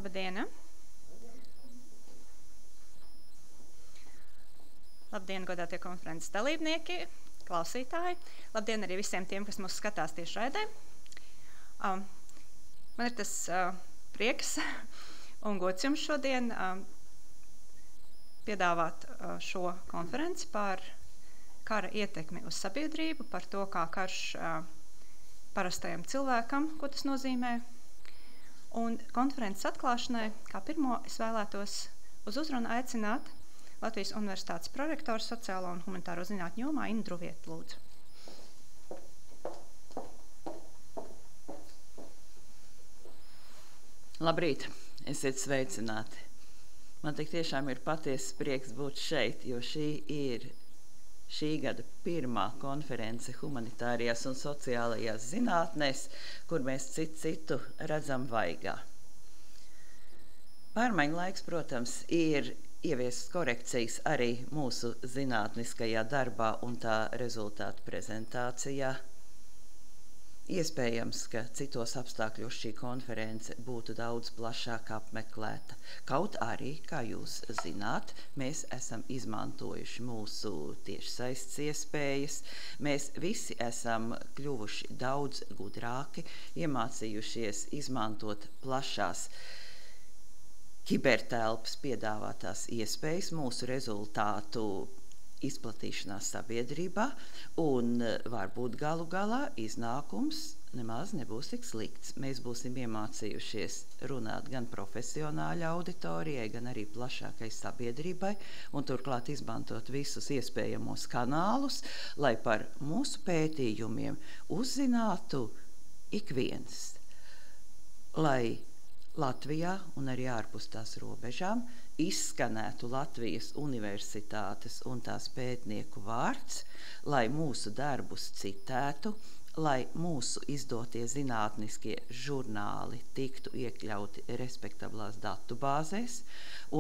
Labdien! Labdien, godātie konferences dalībnieki, klausītāji! Labdien arī visiem tiem, kas mūs skatās tiešraidē! Man ir tas prieks un gods jums šodien piedāvāt šo konferenci par kara ietekmi uz sabiedrību, par to, kā karš parastajam cilvēkam, ko tas nozīmē. Un konferences atklāšanai, kā pirmo, es vēlētos uz uzrunu aicināt Latvijas Universitātes prorektoru sociālo un humanitāro zinātņu jomā Innu Druvietu, lūdzu. Labrīt, esiet sveicināti. Man tik tiešām ir patiesas prieks būt šeit, jo šī gada pirmā konference humanitārajās un sociālajās zinātnēs, kur mēs citu redzam vaigā. Pārmaiņu laiks, protams, ir ieviests korekcijas arī mūsu zinātniskajā darbā un tā rezultātu prezentācijā. Iespējams, ka citos apstākļos šī konference būtu daudz plašāk apmeklēta. Kaut arī, kā jūs zināt, mēs esam izmantojuši mūsu tiešsaistes iespējas. Mēs visi esam kļuvuši daudz gudrāki, iemācījušies izmantot plašās kibertelpas piedāvātās iespējas mūsu rezultātu izplatīšanās sabiedrībā, un varbūt galu galā iznākums nemaz nebūs tik slikts. Mēs būsim iemācījušies runāt gan profesionāļu auditorijai, gan arī plašākai sabiedrībai, un turklāt izmantot visus iespējamos kanālus, lai par mūsu pētījumiem uzzinātu ik viens, lai Latvijā un arī ārpus tās robežām izskanētu Latvijas universitātes un tās pētnieku vārds, lai mūsu darbus citētu, lai mūsu izdotie zinātniskie žurnāli tiktu iekļauti respektablās datubāzēs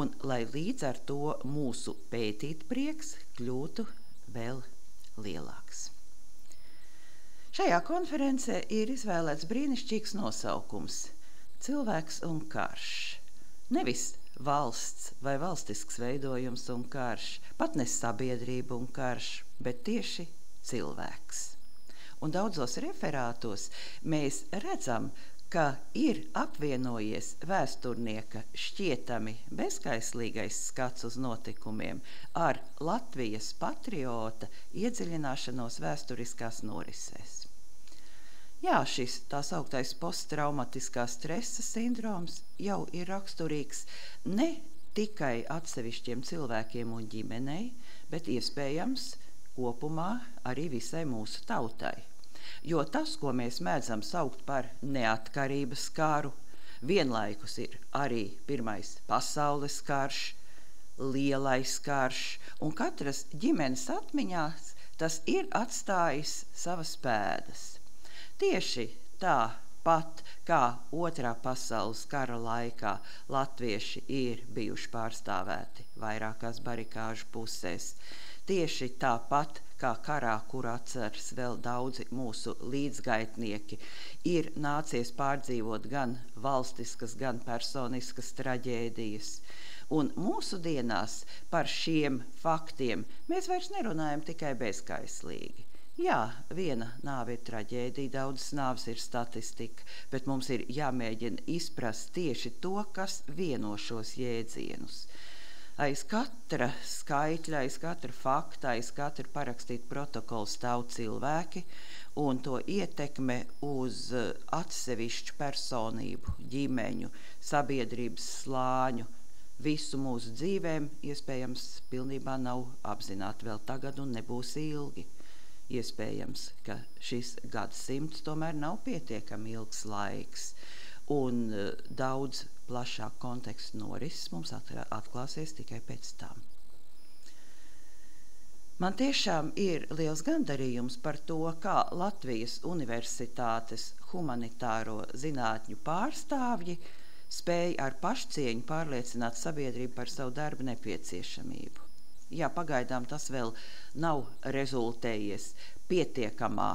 un lai līdz ar to mūsu pētīt prieks kļūtu vēl lielāks. Šajā konferencē ir izvēlēts brīnišķīgs nosaukums – Cilvēks un karš. Nevis valsts vai valstisks veidojums un karš, pat ne sabiedrība un karš, bet tieši cilvēks. Un daudzos referātos mēs redzam, ka ir apvienojies vēsturnieka šķietami bezkaislīgais skats uz notikumiem ar Latvijas patriota iedziļināšanos vēsturiskās norisēs. Jā, šis tā sauktais posttraumatiskā stresa sindroms jau ir raksturīgs ne tikai atsevišķiem cilvēkiem un ģimenei, bet iespējams kopumā arī visai mūsu tautai. Jo tas, ko mēs mēdzam saukt par neatkarības karu, vienlaikus ir arī Pirmais pasaules karš, lielais karš, un katras ģimenes atmiņās tas ir atstājis savas pēdas. Tieši tāpat kā Otrā pasaules kara laikā latvieši ir bijuši pārstāvēti vairākās barikāžu pusēs. Tieši tāpat kā karā, kur atceras vēl daudzi mūsu līdzgaitnieki, ir nācies pārdzīvot gan valstiskas, gan personiskas traģēdijas. Un mūsu dienās par šiem faktiem mēs vairs nerunājam tikai bezkaislīgi. Jā, viena nāve ir traģēdija, daudzas nāves ir statistika, bet mums ir jāmēģina izprast tieši to, kas vieno šos jēdzienus. Aiz katra skaitļa, aiz katra fakta, aiz katra parakstīta protokola stāv cilvēki, un to ietekme uz atsevišķu personību, ģimeņu, sabiedrības slāņu, visu mūsu dzīvēm iespējams pilnībā nav apzināti vēl tagad un nebūs ilgi. Iespējams, ka šis gadsimts tomēr nav pietiekami ilgs laiks, un daudz plašāk kontekstu norises mums atklāsies tikai pēc tam. Man tiešām ir liels gandarījums par to, kā Latvijas Universitātes humanitāro zinātņu pārstāvji spēja ar pašcieņu pārliecināt sabiedrību par savu darbu nepieciešamību. Jā, pagaidām tas vēl nav rezultējies pietiekamā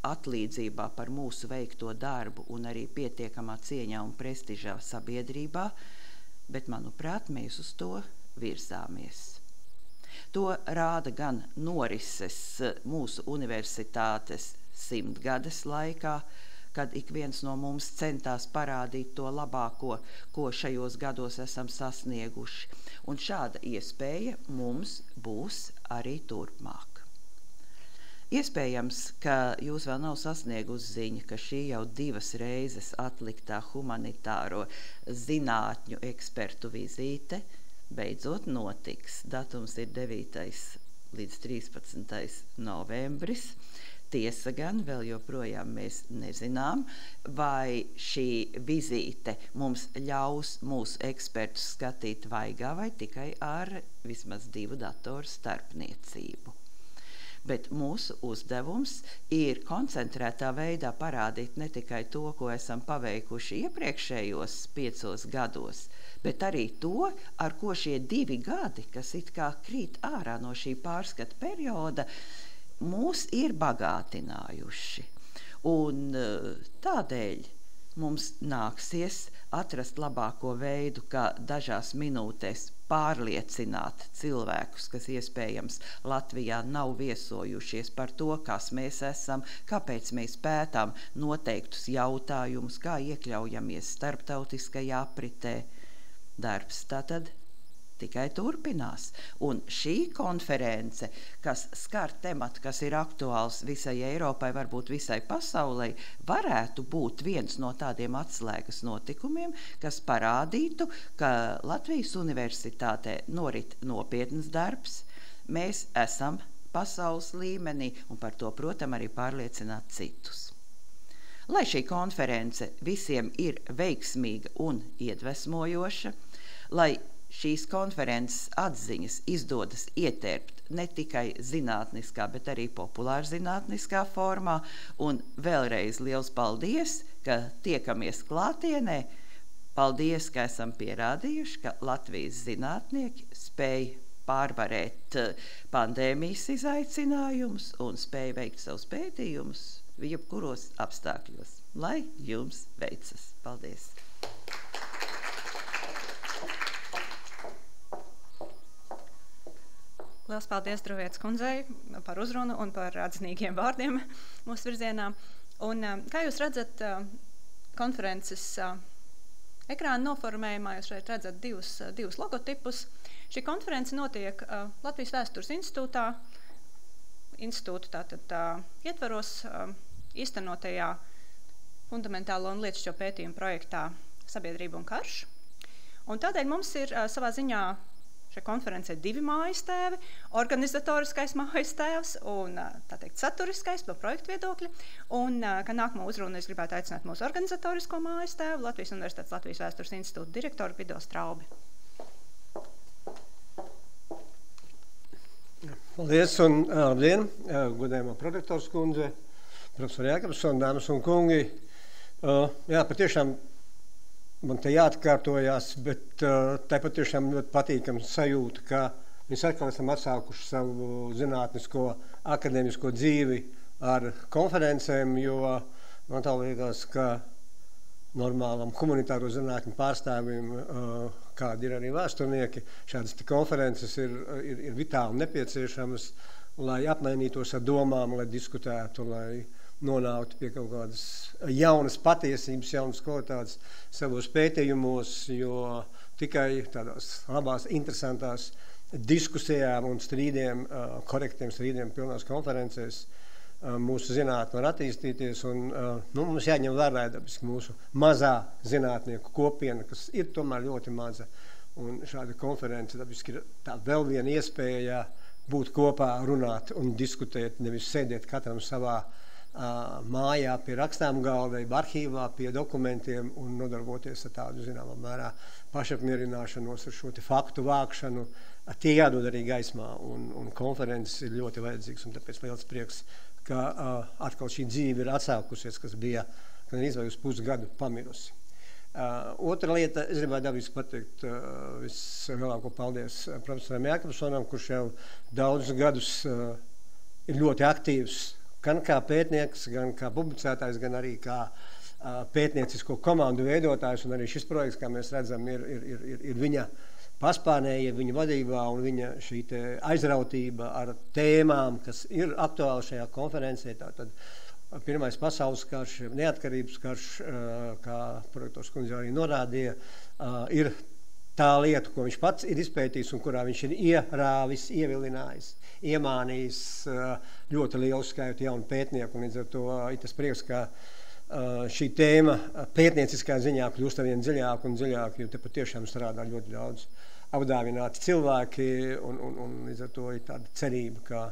atlīdzībā par mūsu veikto darbu un arī pietiekamā cieņā un prestižā sabiedrībā, bet, manuprāt, mēs uz to virzāmies. To rāda gan norises mūsu universitātes 100-gades laikā, kad ik viens no mums centās parādīt to labāko, ko šajos gados esam sasnieguši. Un šāda iespēja mums būs arī turpmāk. Iespējams, ka jūs vēl nav sasniegusi ziņa, ka šī jau 2 reizes atliktā humanitāro zinātņu ekspertu vizīte beidzot notiks. Datums ir 9. līdz 13. novembris. Tiesa gan, vēl joprojām mēs nezinām, vai šī vizīte mums ļaus mūsu ekspertus skatīt vaigā vai tikai ar vismaz 2 datoru starpniecību. Bet mūsu uzdevums ir koncentrētā veidā parādīt ne tikai to, ko esam paveikuši iepriekšējos 5 gados, bet arī to, ar ko šie 2 gadi, kas it kā krīt ārā no šī pārskata perioda, mūs ir bagātinājuši. Un tādēļ mums nāksies atrast labāko veidu, kā dažās minūtēs pārliecināt cilvēkus, kas iespējams Latvijā nav viesojušies par to, kas mēs esam, kāpēc mēs pētām noteiktus jautājumus, kā iekļaujamies starptautiskajā apritē. Darbs tātad tikai turpinās. Un šī konference, kas skar tematu, kas ir aktuāls visai Eiropai, varbūt visai pasaulei, varētu būt viens no tādiem atslēgas notikumiem, kas parādītu, ka Latvijas universitātē norit nopietns darbs, mēs esam pasaules līmenī un par to, protams, arī pārliecināt citus. Lai šī konference visiem ir veiksmīga un iedvesmojoša, lai šīs konferences atziņas izdodas ieterpt ne tikai zinātniskā, bet arī populārzinātniskā formā. Un vēlreiz liels paldies, ka tiekamies klātienē. Paldies, ka esam pierādījuši, ka Latvijas zinātnieki spēj pārvarēt pandēmijas izaicinājumus un spēj veikt savus pētījumus jebkuros apstākļos. Lai jums veicas! Paldies! Liels paldies Druvietes kundzei par uzrunu un par atzinīgiem vārdiem mūsu virzienā. Un, kā jūs redzat, konferences ekrāna noformējumā, jūs šeit redzat divus logotipus. Šī konference notiek Latvijas vēstures institūtā, tātad ietvaros īstenotajā fundamentālo un lietišķo pētījumu projektā Sabiedrība un karš. Un tādēļ mums ir savā ziņā šajā konferencē 2 mājas tēvi, organizatoriskais mājas tēvs un, tā teikt, saturiskais no projektu viedokļa. Un, kā nākamo uzrunu, es gribētu aicināt mūsu organizatorisko mājas tēvu, Latvijas Universitātes Latvijas vēstures institūta direktoru Gvido Straubi. Paldies un labdien, godējumā prorektors kundze, profesori Jākapsson, dāmas un kungi. Jā, patiešām man te jāatkārtojās, bet tāpat tiešām ļoti patīkams sajūta, ka mēs atkal esam atsākuši savu zinātnisko, akadēmisko dzīvi ar konferencēm, jo man tā liekas, ka normālam humanitāro zinātņu pārstāvjiem, kādi ir arī vēsturnieki, šādas konferences ir vitāli nepieciešamas, lai apmainītos ar domām, lai diskutētu, lai nonāktu pie kaut kādas jaunas patiesības, jaunas kvalitātes savos pētījumos, jo tikai tādās labās, interesantās diskusijām un strīdiem, korektiem strīdiem pilnās konferencēs mūsu zinātne var attīstīties. Un, mums jāņem vērā dabiski mūsu mazā zinātnieku kopiena, kas ir tomēr ļoti maza. Un šāda konference dabiski ir tā vēl viena iespēja būt kopā, runāt un diskutēt, nevis sēdēt katram savā mājā pie rakstām galda, arhīvā, pie dokumentiem un nodarboties ar tādu, zināmā mērā, pašapmierināšanos ar šo faktu vākšanu. Tie jādod arī gaismā, un konferences ir ļoti vajadzīgs, un tāpēc liels prieks, ka atkal šī dzīve ir atsākusies, kas bija gan izvēl uz pusgadu pamirusi. Otra lieta, es gribētu dabiski pateikt vislielāko paldies profesoram Jākapssonam, kurš jau daudzus gadus ir ļoti aktīvs, gan kā pētnieks, gan kā publicētājs, gan arī kā pētniecisko komandu veidotājs, un arī šis projekts, kā mēs redzam, ir viņa paspārnēja, viņa vadībā un viņa šī aizrautība ar tēmām, kas ir aktuāli šajā konferencē. Tātad Pirmais pasaules karš, neatkarības karš, kā prorektors kundze arī norādīja, ir tā lieta, ko viņš pats ir izpētījis un kurā viņš ir ierāvis, ievilinājis, iemānījis ļoti lielu skaitu jaunu pētnieku. Un līdz ar to ir tas prieks, ka šī tēma pētnieciskā ziņā kļūst arvien dziļāk un dziļāk, jo te patiešām strādā ļoti daudz apdāvināti cilvēki, un līdz ar to ir tāda cerība, ka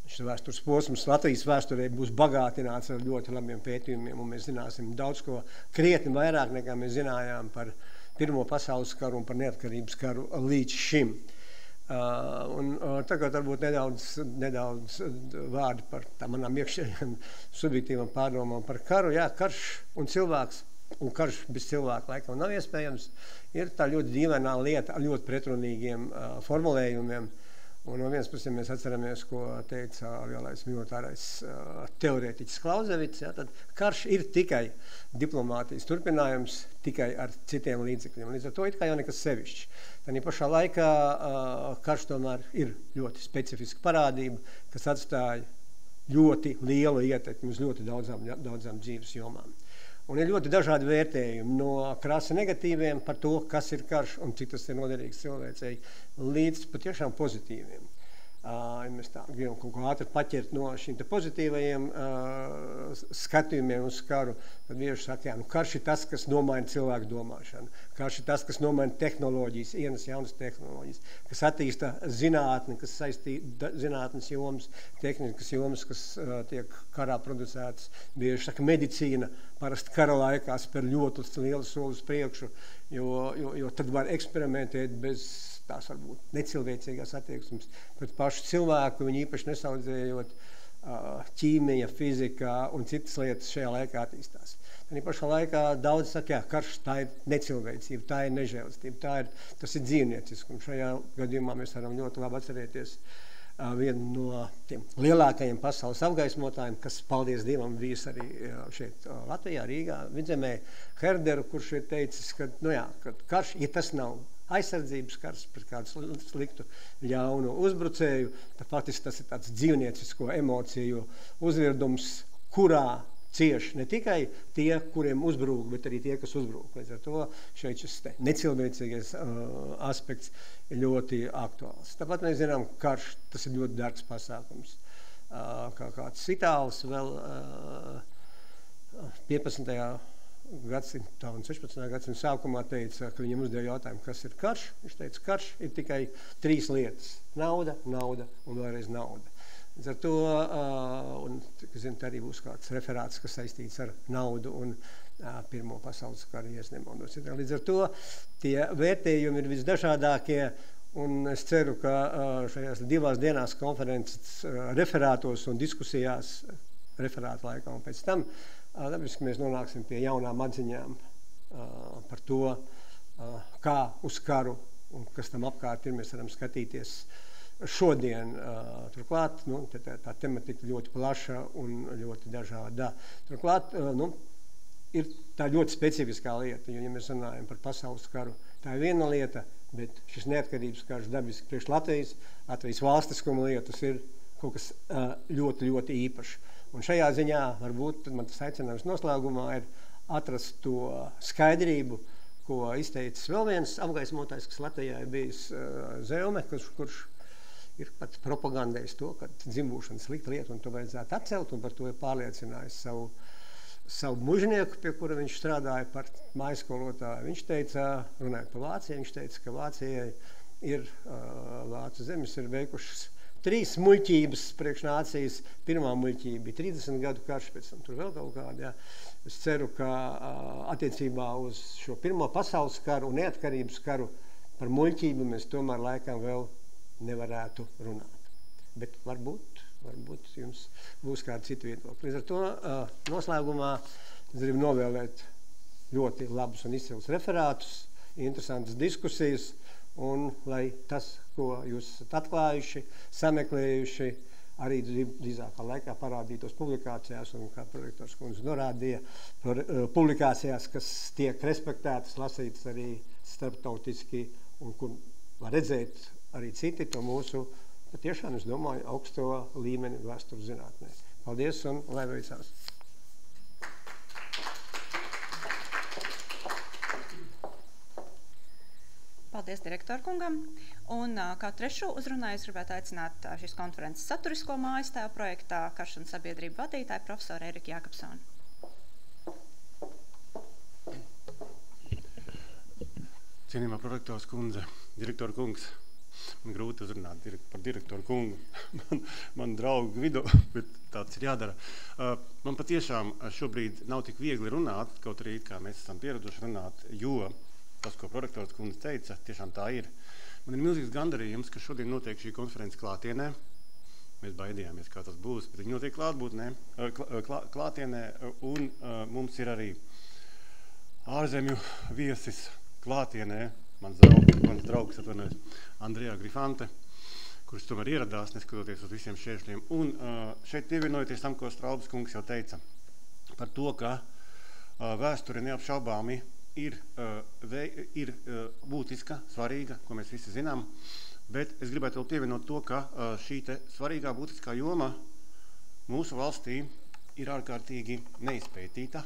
šis vēstures posms Latvijas vēsturē būs bagātināts ar ļoti labiem pētījumiem, un mēs zināsim daudz ko krietni vairāk, nekā mēs zinājām par Pirmo pasaules karu un par neatkarības karu līdz šim. Tagad varbūt nedaudz vārdi par tā manām iekšējām subjektīvām pārdomām par karu. Jā, karš un cilvēks, un karš bez cilvēka laikam nav iespējams, ir tā ļoti dīvainā lieta ar ļoti pretrunīgiem formulējumiem. Un no vienas puses, mēs atceramies, ko teica lielais militārais teorētiķis Klauzevits, ja, tad karš ir tikai diplomātijas turpinājums, tikai ar citiem līdzekļiem. Līdz ar to it kā jau nekas sevišķi. Tādā pašā laikā karš tomēr ir ļoti specifiska parādība, kas atstāja ļoti lielu ietekmi uz ļoti daudzām dzīves jomām. Un ir ļoti dažādi vērtējumi no krasi negatīviem par to, kas ir karš un cik tas ir noderīgs cilvēcei, līdz patiešām pozitīviem. Ja mēs tā gribam kaut ko ātri paķert no šīm pozitīvajiem skatījumiem uz karu, tad bieži saka, jā, karš ir tas, kas nomaina cilvēku domāšanu. Karš ir tas, kas nomaina tehnoloģijas, ienes jaunas tehnoloģijas, kas attīsta zinātni, kas saistīta zinātnes jomas, tehnikas jomas, kas tiek karā producētas. Bieži saka, medicīna parasti kara laikā spēr ļoti lielu soli uz priekšu, jo tad var eksperimentēt bez tās varbūt necilvēcīgās attieksmes pret pašu cilvēku, viņu īpaši nesaudzējot, ķīmija, fizika un citas lietas šajā laikā attīstās. Tādā pašā laikā daudz saka, jā, karš tā ir necilvēcība, tā ir nežēlistība, tas ir dzīvnieciski, un šajā gadījumā mēs varam ļoti labi atcerēties vienu no tiem lielākajiem pasaules apgaismotājiem, kas, paldies Dievam, bijis arī šeit Latvijā, Rīgā, Vidzemē, Herderu, kurš ir teicis, ka karš, ja tas nav aizsardzības karš pret kādu sliktu ļaunu uzbrucēju, tad faktiski tas ir tāds dzīvniecisko emociju uzvirdums, kurā cieši ne tikai tie, kuriem uzbrūk, bet arī tie, kas uzbrūk. Līdz ar to šeit šis necilvēcīgais aspekts ir ļoti aktuāls. Tāpat mēs zinām, ka karš, tas ir ļoti dārgs pasākums. Kā kāds itālis vēl 15. gadsimta un 16. gadsimta sākumā teica, ka viņam uzdeva jautājumu, kas ir karš. Viņš teica, karš ir tikai 3 lietas. Nauda, nauda un vēlreiz nauda. Līdz ar to, un arī būs kāds referāts, kas saistīts ar naudu un Pirmo pasaules karu, ja es nemaldos. Līdz ar to tie vērtējumi ir visdažādākie, un es ceru, ka šajās 2 dienās konferences referātos un diskusijās referāta laikā un pēc tam dabiski mēs nonāksim pie jaunām atziņām par to, kā uz karu un kas tam apkārt ir, mēs varam skatīties šodien. Turklāt, tā tematika ļoti plaša un ļoti dažāda. Turklāt, ir tā ļoti specifiskā lieta, jo, ja mēs runājam par pasaules karu, tā ir viena lieta, bet šis neatkarības karš dabiski priekš Latvijas valstiskuma lietas ir kaut kas ļoti, ļoti īpašs. Un šajā ziņā varbūt man tas aicinājums noslēgumā ir atrast to skaidrību, ko izteicis vēl viens apgaismotājs, kas Latvijā ir bijis Zeume, kurš ir pat propagandējis to, ka dzimbūšana slikta lieta un to vajadzētu atcelt, un par to ir pārliecinājis savu mužnieku, pie kura viņš strādāja par mājskolotāju. Viņš teica, runājot par Vāciju, viņš teica, ka Vācijai ir, Vācu zemes ir veikušas 3 muļķības priekš nācijas. Pirmā muļķība bija 30 gadu karš, pēc tam tur vēl kaut kāda. Ja. Es ceru, ka attiecībā uz šo Pirmo pasaules karu un neatkarības karu par muļķību mēs tomēr laikam vēl nevarētu runāt. Bet varbūt jums būs kāda cita viedokļa. Līdz ar to noslēgumā es gribu novēlēt ļoti labus un izcilus referātus, interesantas diskusijas, un lai tas, ko jūs esat atklājuši, sameklējuši, arī drīzākā laikā parādītos publikācijās, un kā prorektors kundze norādīja, publikācijās, kas tiek respektētas, lasītas arī starptautiski, un kur var redzēt arī citi to mūsu, patiešām, es domāju, augsto līmeni vēstures zinātnē. Paldies un lai veicās! Paldies direktoru kungam. Un kā trešo uzrunāju, es gribētu aicināt šīs konferences saturisko mājastāvu projektā Karš un sabiedrību vadītāju profesoru Eriku Jākapsonu. Cienījumā prorektors kundze, direktoru kungs, man grūti uzrunāt par direktoru kungu, man draugu vidu, bet tāds ir jādara. Man patiešām šobrīd nav tik viegli runāt, kaut arī kā mēs esam pieraduši runāt, jo tas, ko prorektors kundze teica, tiešām tā ir. Man ir milzīgs gandarījums, ka šodien notiek šī konferences klātienē. Mēs baidījāmies, kā tas būs, bet viņi notiek klātienē, un mums ir arī ārzemju viesis klātienē, mans draugs atvainojas, Andrejā Grifante, kurš tomēr ieradās, neskatoties uz visiem šķēršļiem. Un šeit pievienojoties tam, ko Straubas kungs jau teica, par to, ka vēsture neapšaubāmi ir būtiska, svarīga, ko mēs visi zinām, bet es gribētu vēl pievienot to, ka šī te svarīgā būtiskā joma mūsu valstī ir ārkārtīgi neizpētīta,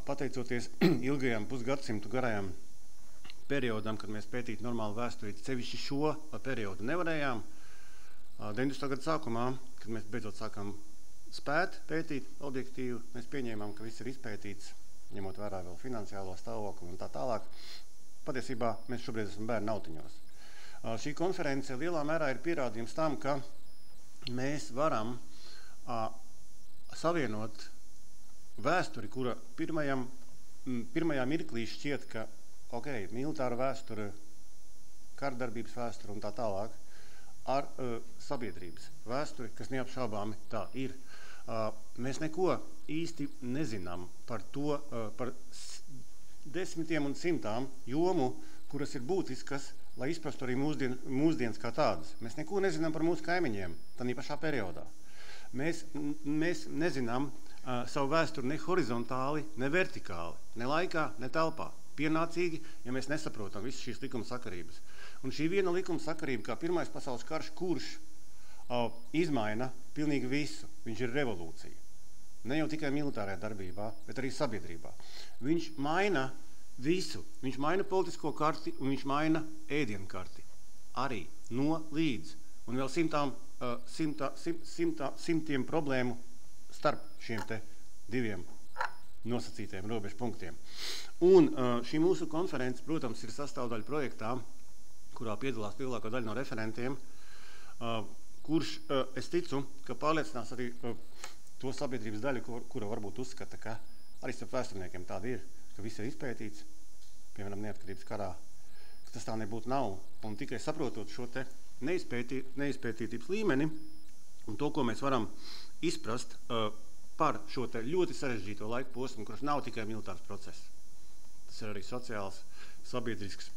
pateicoties ilgajam pusgadsimtu garajam periodam, kad mēs pētīt normālu vēsturi, sevišķi šo periodu nevarējām. 90. gadu sākumā, kad mēs beidzot sākam spēt pētīt objektīvu, mēs pieņēmām, ka viss ir izpētīts, ņemot vērā vēl finansiālo stāvokli un tā tālāk. Patiesībā mēs šobrīd esam bērnu autiņos. Šī konference lielā mērā ir pierādījums tam, ka mēs varam savienot vēsturi, kura pirmajā mirklī šķiet, ka militāra vēsture, kardarbības vēsture un tā tālāk, ar sabiedrības vēsturi, kas neapšaubāmi tā ir. Mēs neko īsti nezinām par to, par desmitiem un simtām jomu, kuras ir būtiskas, lai izprastu arī mūsdienas kā tādas. Mēs neko nezinām par mūsu kaimiņiem, tādā pašā periodā. Mēs nezinām savu vēsturi ne horizontāli, ne vertikāli, ne laikā, ne telpā. Pienācīgi, ja mēs nesaprotam visas šīs likuma sakarības. Un šī viena likuma sakarība, kā Pirmais pasaules karš, kurš izmaina pilnīgi visu. Viņš ir revolūcija. Ne jau tikai militārajā darbībā, bet arī sabiedrībā. Viņš maina visu. Viņš maina politisko karti un viņš maina ēdienu karti. Arī no līdz. Un vēl simtiem problēmu starp šiem te diviem nosacītiem robežu punktiem. Un šī mūsu konference, protams, ir sastāvdaļa projektā, kurā piedalās lielākā daļa no referentiem, kurš, es ticu, ka pārliecinās arī to sabiedrības daļu, kura varbūt uzskata, ka arī starp vēsturniekiem tāda ir, ka viss ir izpētīts, piemēram, neatkarības karā, ka tas tā nebūtu nav. Un tikai saprotot šo te neizpētītības līmeni un to, ko mēs varam izprast par šo te ļoti sarežģīto laiku posmu, kurš nav tikai militārs process. Tas ir arī sociāls, sabiedrisks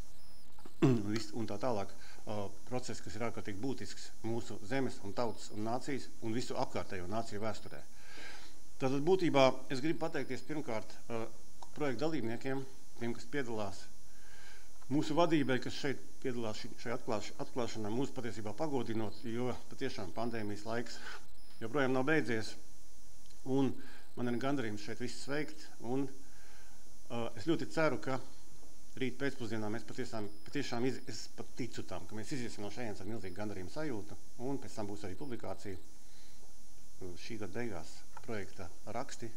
un tā tālāk process, kas ir ārkārtīgi būtisks mūsu zemes un tautas un nācijas un visu apkārtējo nāciju vēsturē. Tātad būtībā es gribu pateikties pirmkārt projektu dalībniekiem, tiem, kas piedalās, mūsu vadībai, kas šeit piedalās šajā atklāšanā, mūsu patiesībā pagodinot, jo patiešām pandēmijas laiks joprojām nav beidzies, un man ir gandarījums šeit visus sveikt, un es ļoti ceru, ka rīt pēcpusdienā mēs patiešām es pat ticu tam, ka mēs iziesim no šejienes ar milzīgu gandarījumu sajūtu, un pēc tam būs arī publikācija šī gada beigās projekta raksti,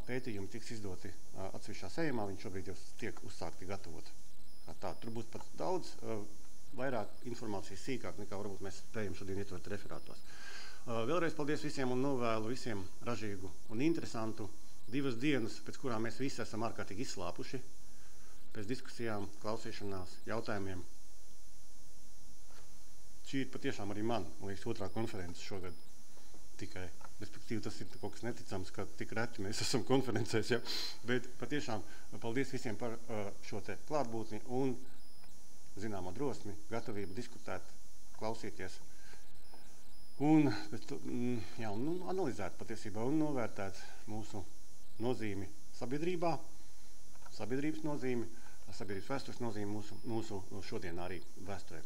pētījumi tiks izdoti atsevišķā sējumā, viņi šobrīd jau tiek uzsākti gatavot. Tur būs pat daudz vairāk informācijas sīkāk, nekā varbūt mēs spējam šodien ietvert referātos. Vēlreiz paldies visiem un novēlu visiem ražīgu un interesantu 2 dienas, pēc kurām mēs visi esam ārkārtīgi izslāpuši, pēc diskusijām, klausīšanās, jautājumiem. Šī ir patiešām arī man, liekas, 2. konferences šogad tikai. Respektīvi, tas ir kaut kas neticams, ka tik reti mēs esam konferencēs, ja? Bet patiešām paldies visiem par šo te klātbūtni un zināmo drosmi, gatavību diskutēt, klausīties un analizēt patiesībā un novērtēt mūsu nozīmi sabiedrībā, sabiedrības nozīmi, sabiedrības vēstures nozīmi mūsu šodien arī vēsturē.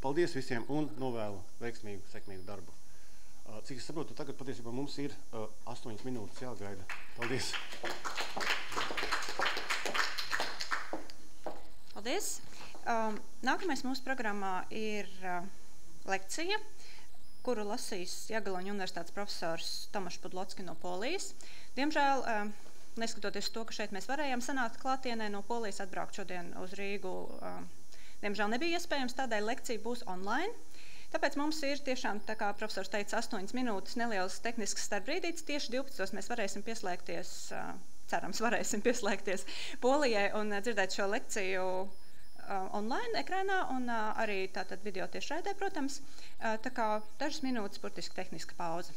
Paldies visiem un novēlu veiksmīgu, sekmīgu darbu. Cik es saprotu, tagad patiesībā mums ir 8 minūtes jāgaida. Paldies! Paldies! Nākamais mūsu programmā ir lekcija, kuru lasīs Jagellonņa universitātes profesors Tomašs Pudlocki no Polijas. Diemžēl, neskatoties to, ka šeit mēs varējām sanākt klātienē no Polijas, atbraukt šodien uz Rīgu, diemžēl nebija iespējams, tādēļ lekcija būs online. Tāpēc mums ir tiešām, tā kā profesors teica, 8 minūtes neliels tehnisks starpbrīdītis. Tieši 12. mēs varēsim pieslēgties, cerams, varēsim pieslēgties Polijai un dzirdēt šo lekciju online ekrānā un arī tātad video tiešraidē, protams. Tā kā dažas minūtes burtiski tehniska pauze.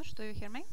Tomaš, do you hear me?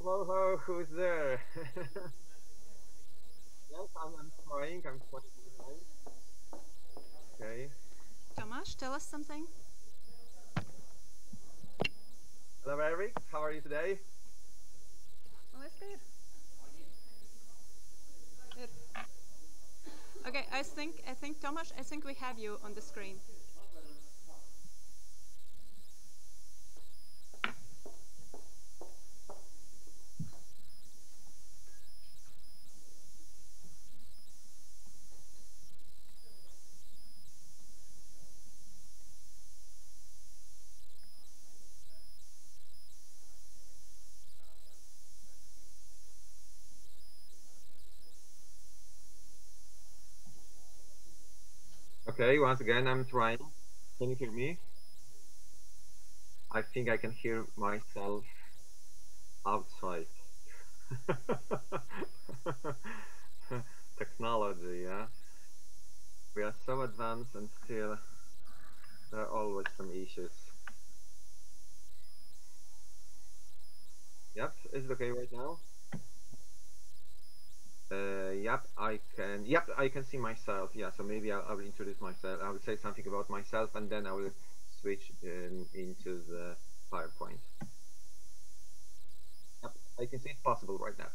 Ho, ho, who's there? Yes, I'm trying. Okay. Tomasz, tell us something. Hello, Eric. How are you today? Okay, I think Tomasz, I think we have you on the screen. Okay, once again, I'm trying. Can you hear me? I think I can hear myself outside. Technology, yeah. We are so advanced and still there are always some issues. Yep, is it okay right now? Yep, I can see myself. Yeah, so maybe I will introduce myself. I will say something about myself and then I will switch into the PowerPoint. Yep, I can see it's possible right now.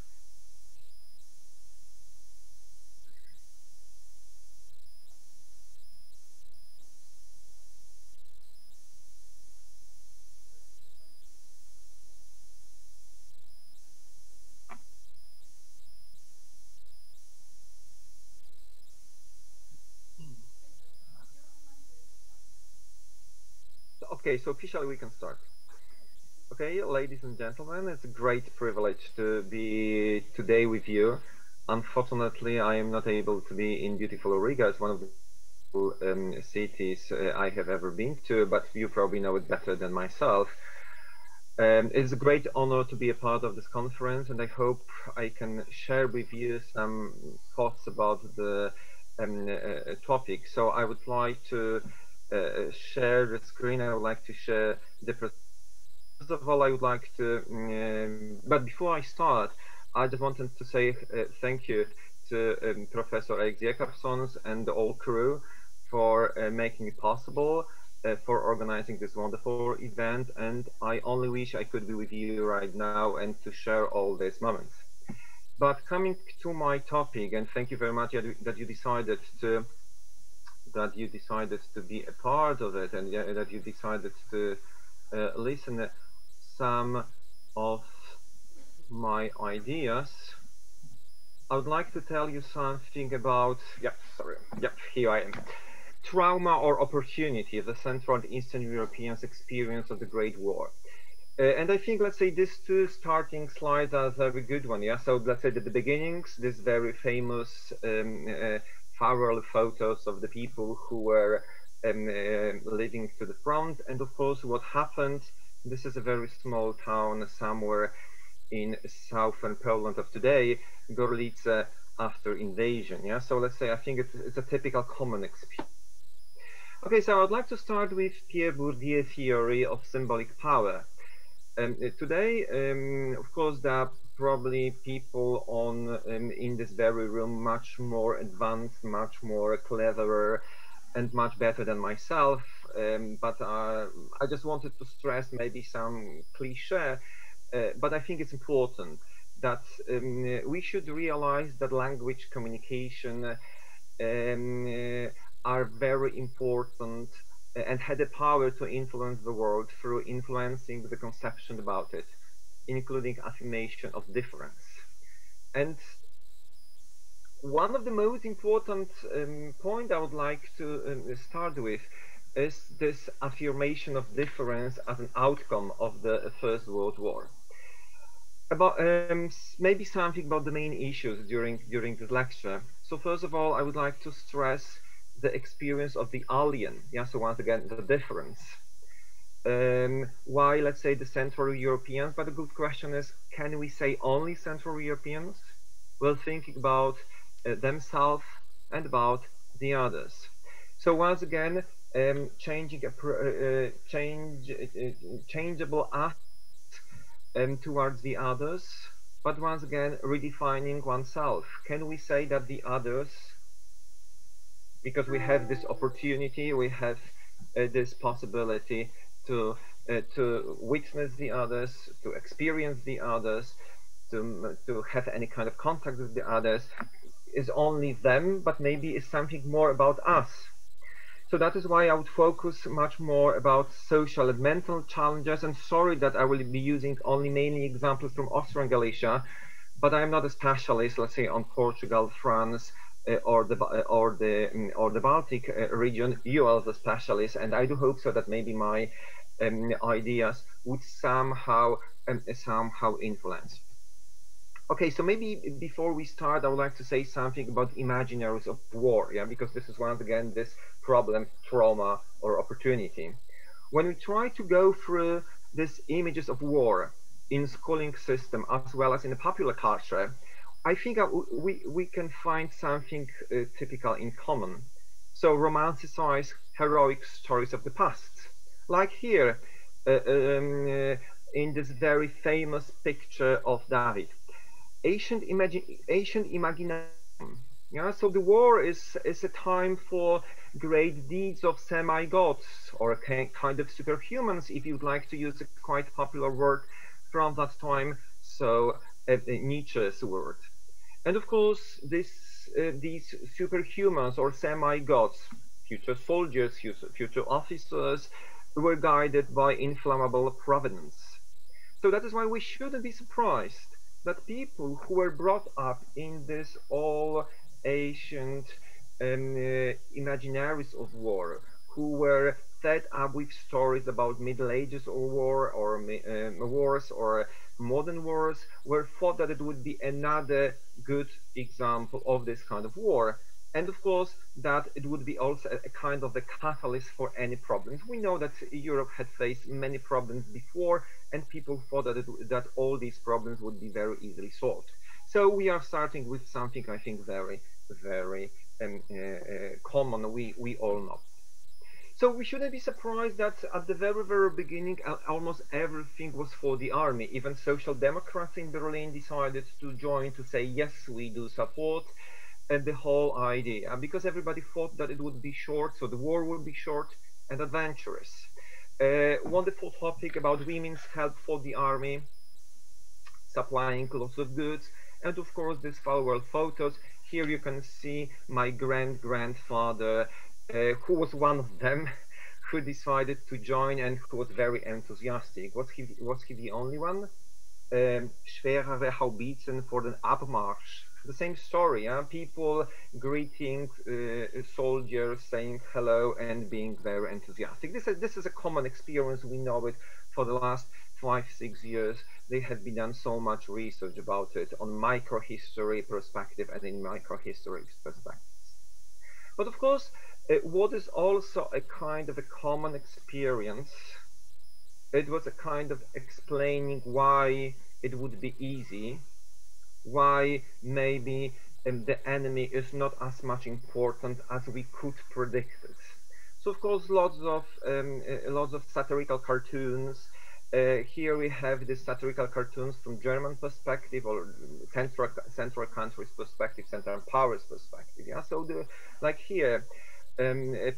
Okay, so officially we can start. Okay, ladies and gentlemen, it's a great privilege to be today with you. Unfortunately, I am not able to be in beautiful Riga. It's one of the cities I have ever been to, but you probably know it better than myself. It's a great honor to be a part of this conference, and I hope I can share with you some thoughts about the topic. So I would like to share the screen. I would like to share the presentation. First of all, I would like to, but before I start, I just wanted to say thank you to Professor Alex Jakobsons and the whole crew for making it possible, for organizing this wonderful event, and I only wish I could be with you right now and to share all these moments. But coming to my topic, and thank you very much that you decided to be a part of it, and that you decided to listen some of my ideas. I would like to tell you something about, here I am. Trauma or opportunity, the Central and Eastern Europeans' experience of the Great War. And I think, let's say, these two starting slides are a very good one, yeah? So let's say at the beginnings, this very famous farewell photos of the people who were leading to the front. And of course, what happened, this is a very small town somewhere in southern Poland of today, Gorlice, after invasion, yeah? So let's say, I think it's a typical common experience. Okay, so I'd like to start with Pierre Bourdieu's theory of symbolic power. Today, of course, there are probably people in this very room much more advanced, much more cleverer, and much better than myself. But I just wanted to stress maybe some cliche, but I think it's important that we should realize that language communication are very important and had the power to influence the world through influencing the conception about it, including affirmation of difference. And one of the most important point I would like to start with is this affirmation of difference as an outcome of the First World War. About maybe something about the main issues during this lecture. So first of all, I would like to stress the experience of the alien. Yeah, so once again, the difference. Why, let's say, the Central Europeans? But the good question is, can we say only Central Europeans? Well, thinking about themselves and about the others. So once again, changeable aspects towards the others, but once again redefining oneself. Can we say that the others, because we have this opportunity, we have this possibility to witness the others, to experience the others, to have any kind of contact with the others, is only them, but maybe is something more about us. So that is why I would focus much more about social and mental challenges. And sorry that I will be using only mainly examples from Austria and Galicia, but I'm not a specialist, let's say, on Portugal, France, or the Baltic region. You are the specialist, and I do hope so that maybe my ideas would somehow influence. Okay, so maybe before we start, I would like to say something about imaginaries of war, yeah, because this is once again this problem, trauma or opportunity. When we try to go through these images of war in schooling system as well as in the popular culture, I think we can find something typical in common. So romanticize heroic stories of the past, like here in this very famous picture of David. Ancient imagination. Yeah, so the war is a time for great deeds of semi-gods or a kind of superhumans, if you'd like to use a quite popular word from that time, so Nietzsche's word. And of course, these superhumans or semi-gods, future soldiers, future officers, were guided by inflammable providence. So that is why we shouldn't be surprised that people who were brought up in this all ancient imaginaries of war, who were fed up with stories about Middle Ages or war or wars or modern wars, were thought that it would be another good example of this kind of war. And of course, that it would be also a kind of a catalyst for any problems. We know that Europe had faced many problems before, and people thought that all these problems would be very easily solved. So we are starting with something I think very, very common. We all know. So we shouldn't be surprised that at the very, very beginning, almost everything was for the army. Even social democrats in Berlin decided to join, to say, yes, we do support the whole idea, because everybody thought that it would be short, so the war would be short and adventurous. Wonderful topic about women's help for the army, supplying lots of goods, and of course these farewell photos. Here you can see my grandfather, who was one of them, who decided to join and who was very enthusiastic. Was he the only one? Schwerere Haubitzen for den Abmarsch. The same story, people greeting soldiers, saying hello and being very enthusiastic. This is a common experience. We know it for the last 5-6 years. There has been done so much research about it on microhistory perspective and in microhistory perspectives. But of course, what is also a kind of a common experience, it was a kind of explaining why it would be easy, why maybe the enemy is not as much important as we could predict it. So of course lots of satirical cartoons. Here we have the satirical cartoons from German perspective or Central countries perspective, Central powers perspective. Yeah, so like here,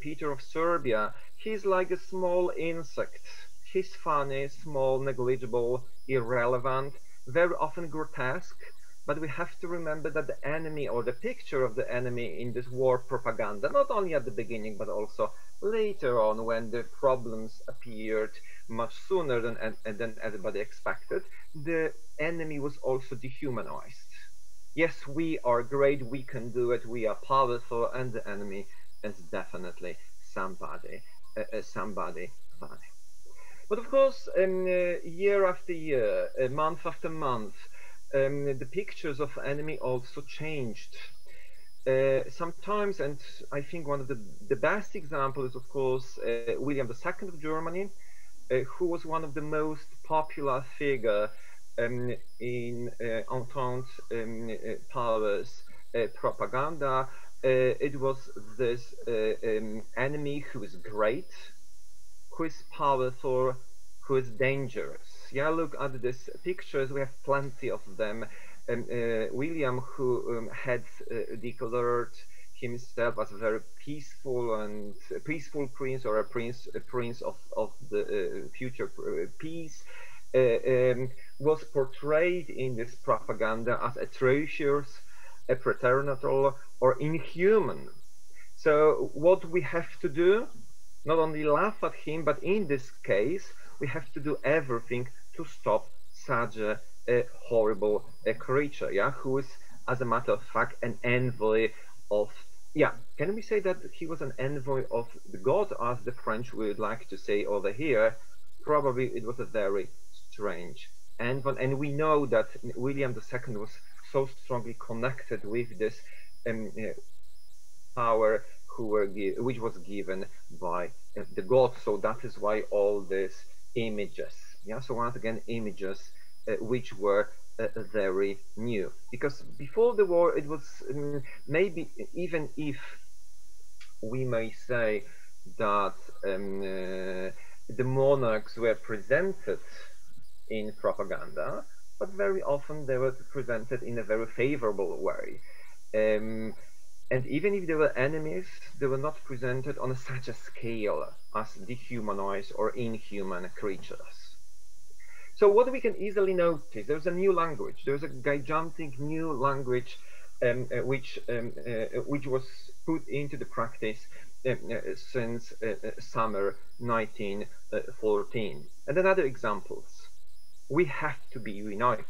Peter of Serbia, he's like a small insect. He's funny, small, negligible, irrelevant, very often grotesque. But we have to remember that the enemy or the picture of the enemy in this war propaganda, not only at the beginning, but also later on when the problems appeared much sooner than everybody expected, the enemy was also dehumanized. Yes, we are great, we can do it, we are powerful, and the enemy is definitely somebody funny. But of course, year after year, month after month, the pictures of enemy also changed. Sometimes, and I think one of the best examples is, of course, William II of Germany, who was one of the most popular figure in Entente powers propaganda. It was this enemy who is great, who is powerful, who is dangerous. Yeah, look at these pictures. We have plenty of them. William, who had declared himself as a very peaceful prince, or a prince of the future peace, was portrayed in this propaganda as atrocious, a preternatural, or inhuman. So what we have to do, not only laugh at him, but in this case, we have to do everything to stop such a horrible creature, yeah, who is, as a matter of fact, an envoy of, yeah, can we say that he was an envoy of the god, as the French would like to say over here? Probably it was a very strange envoy, and we know that William II was so strongly connected with this power which was given by the god. So that is why all these images, yeah, so once again, images which were very new, because before the war it was maybe, even if we may say that the monarchs were presented in propaganda, but very often they were presented in a very favorable way. And even if they were enemies, they were not presented on such a scale as dehumanized or inhuman creatures. So what we can easily notice, there's a new language, there's a gigantic new language which was put into the practice since summer 1914. And another examples, we have to be united.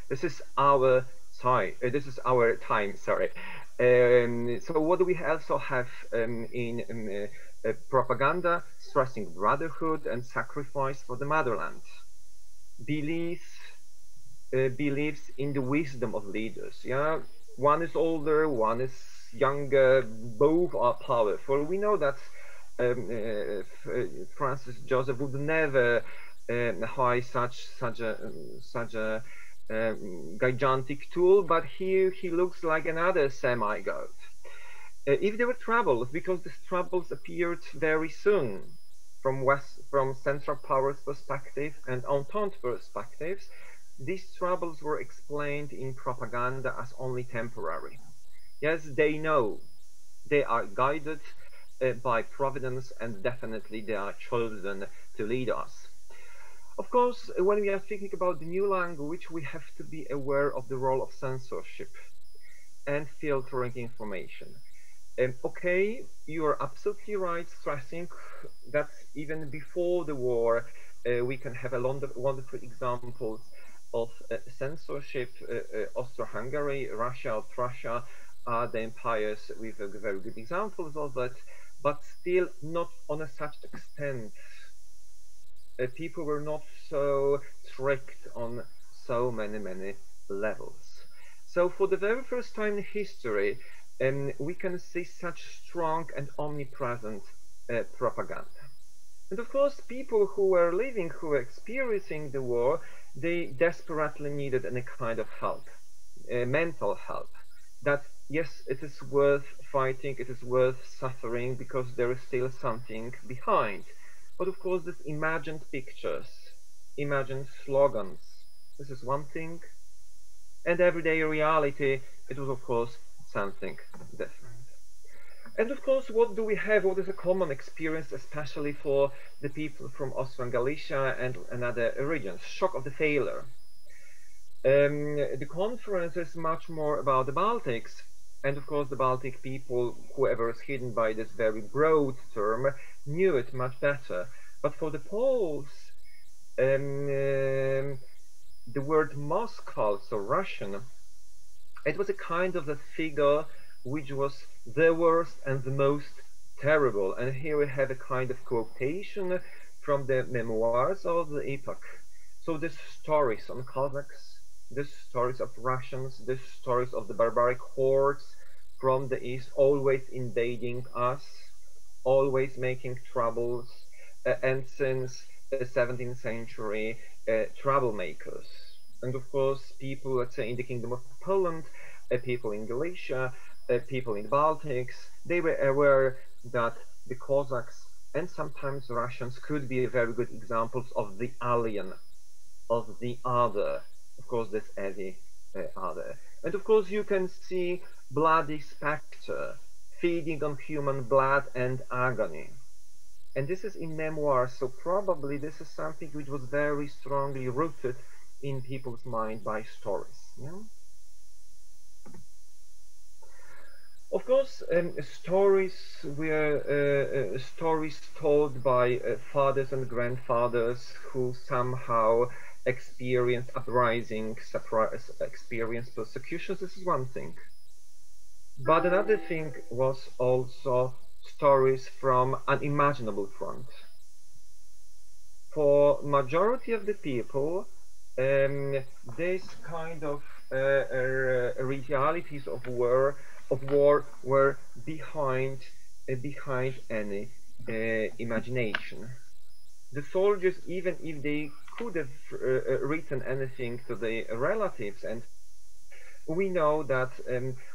This is our time, sorry. So what do we also have in propaganda? Stressing brotherhood and sacrifice for the motherland. Beliefs in the wisdom of leaders. Yeah, one is older, one is younger, both are powerful. We know that Francis Joseph would never hire such a gigantic tool, but here he looks like another semi-god. If there were troubles, because these troubles appeared very soon from Central Powers perspective and Entente perspectives, these troubles were explained in propaganda as only temporary. Yes, they know they are guided by providence, and definitely they are chosen to lead us. Of course, when we are thinking about the new language, we have to be aware of the role of censorship and filtering information. Okay, you are absolutely right, stressing that even before the war, we can have a lot of wonderful examples of censorship. Austro-Hungary, Russia, Prussia are the empires with very good examples of that, but still not on such extent. People were not so strict on so many levels. So for the very first time in history, we can see such strong and omnipresent propaganda. And of course, people who were living, who were experiencing the war, they desperately needed any kind of help, mental help. That yes, it is worth fighting, it is worth suffering, because there is still something behind. But of course, these imagined pictures, imagined slogans, this is one thing. And everyday reality, it was of course something different. And of course, what do we have? What is a common experience, especially for the people from Austria and Galicia and other regions? Shock of the failure. The conference is much more about the Baltics, and of course the Baltic people, whoever is hidden by this very broad term, knew it much better. But for the Poles, the word Moscow, so Russian, it was a kind of a figure which was the worst and the most terrible. And here we have a kind of quotation from the memoirs of the epoch. So these stories on Cossacks, these stories of Russians, these stories of the barbaric hordes from the east, always invading us, always making troubles, and since the 17th century, troublemakers. And of course, people, let's say, in the Kingdom of Poland, people in Galicia, people in the Baltics, they were aware that the Cossacks and sometimes Russians could be very good examples of the alien of the other. Of course, this every other. And of course, you can see bloody spectre feeding on human blood and agony. And this is in memoirs, so probably this is something which was very strongly rooted in people's mind by stories. Yeah? Of course, stories were stories told by fathers and grandfathers who somehow experienced uprising, experienced persecutions. This is one thing. But another thing was also stories from unimaginable front. For majority of the people, this kind of realities of war were behind any imagination. The soldiers, even if they could have written anything to their relatives, and we know that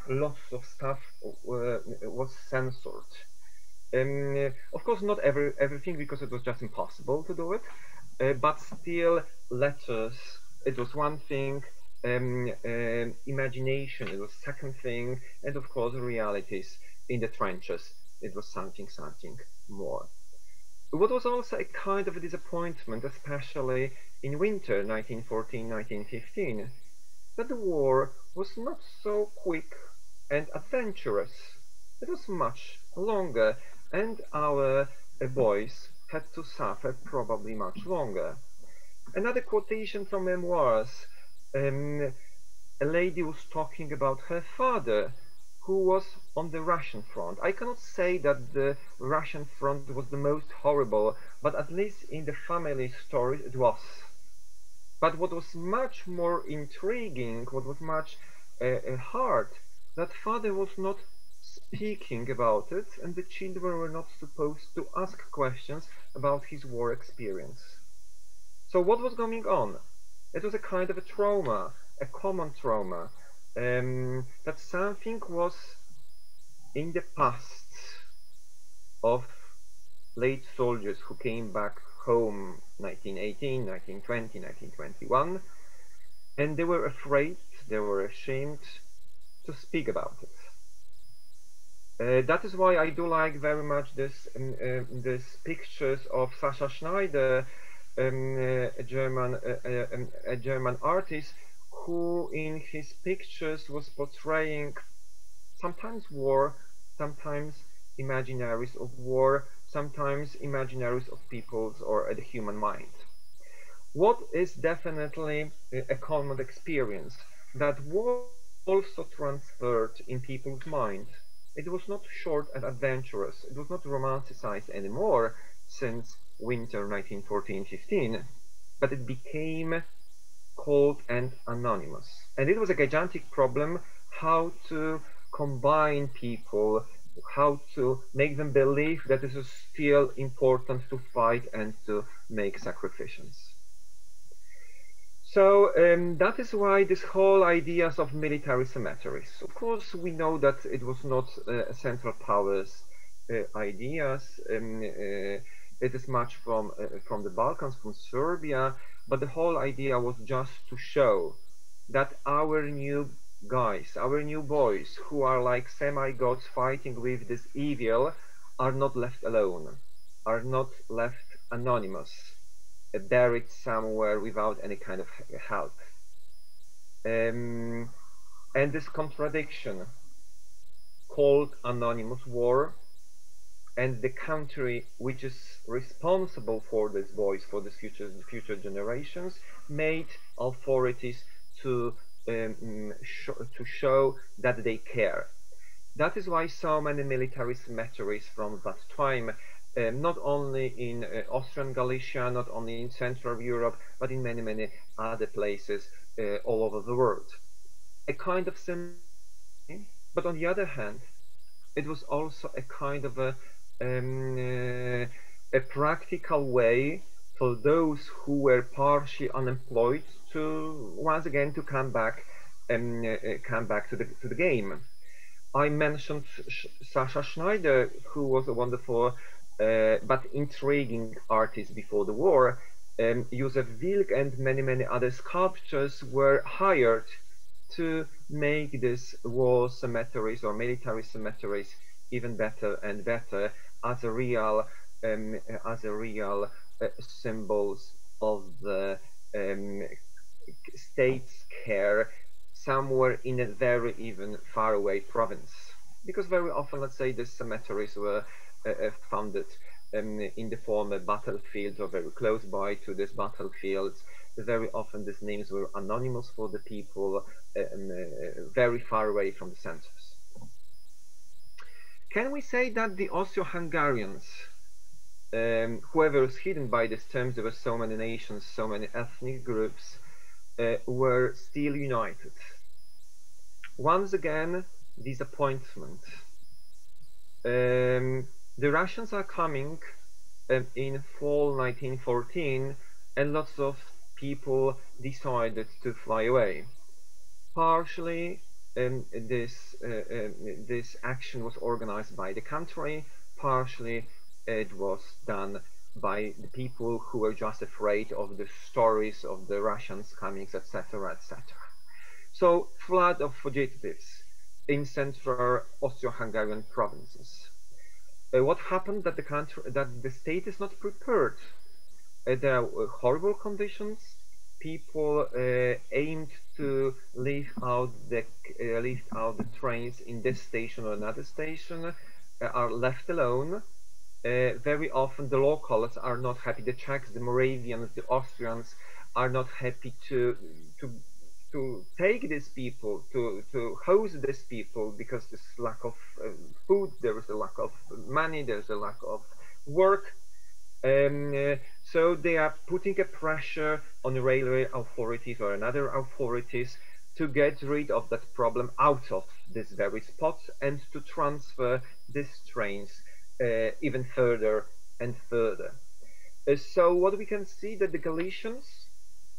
lots of stuff was censored. Of course, not everything, because it was just impossible to do it, but still letters, it was one thing, imagination, it was second thing, and of course realities in the trenches, it was something more. What was also a kind of a disappointment, especially in winter 1914-1915, that the war was not so quick and adventurous. It was much longer, and our boys had to suffer probably much longer. Another quotation from memoirs, a lady was talking about her father, who was on the Russian front. I cannot say that the Russian front was the most horrible, but at least in the family story it was. But what was much more intriguing, what was much hard, that father was not speaking about it, and the children were not supposed to ask questions about his war experience. So what was going on? It was a kind of a trauma, a common trauma, that something was in the past of late soldiers who came back home 1918, 1920, 1921, and they were afraid, they were ashamed to speak about it. That is why I do like very much this pictures of Sascha Schneider, a German artist, who in his pictures was portraying sometimes war, sometimes imaginaries of war, sometimes imaginaries of people's or the human mind. What is definitely a common experience, that war also transferred in people's mind. It was not short and adventurous, it was not romanticized anymore since winter 1914-15, but it became cold and anonymous. And it was a gigantic problem how to combine people, how to make them believe that it is still important to fight and to make sacrifices. So that is why this whole ideas of military cemeteries. Of course, we know that it was not Central Powers ideas. It is much from the Balkans, from Serbia, but the whole idea was just to show that our new guys, our new boys, who are like semi-gods fighting with this evil, are not left alone, are not left anonymous, buried somewhere without any kind of help. And this contradiction called anonymous war, and the country which is responsible for these boys, for the future generations, made authorities to show that they care. That is why so many military cemeteries from that time, not only in Austrian Galicia, not only in Central Europe, but in many other places all over the world. A kind of cemetery, but on the other hand, it was also a kind of a practical way for those who were partially unemployed to once again to come back to the game. I mentioned Sascha Schneider, who was a wonderful but intriguing artist before the war. Josef Wilk and many other sculptors were hired to make these war cemeteries or military cemeteries even better and better as a real symbols of the state's care somewhere in a very even far away province. Because very often, let's say, the cemeteries were founded in the former battlefields or very close by to these battlefields. Very often these names were anonymous for the people very far away from the centers. Can we say that the Austro-Hungarians, whoever is hidden by these terms, there were so many nations, so many ethnic groups, were still united? Once again, disappointment. The Russians are coming in fall 1914, and lots of people decided to fly away. Partially, this action was organized by the country, partially it was done by the people who were just afraid of the stories of the Russians coming, etc., etc. So, flood of fugitives in central Austro-Hungarian provinces. What happened that the state is not prepared. There are horrible conditions. People aimed to leave out the trains in this station or another station are left alone. Very often the locals are not happy. The Czechs, the Moravians, the Austrians are not happy to take these people, to host these people, because there's lack of food, there is a lack of money, there's a lack of work. So they are putting a pressure on the railway authorities or another authorities to get rid of that problem out of this very spot and to transfer these trains even further and further. So what we can see that the Galicians,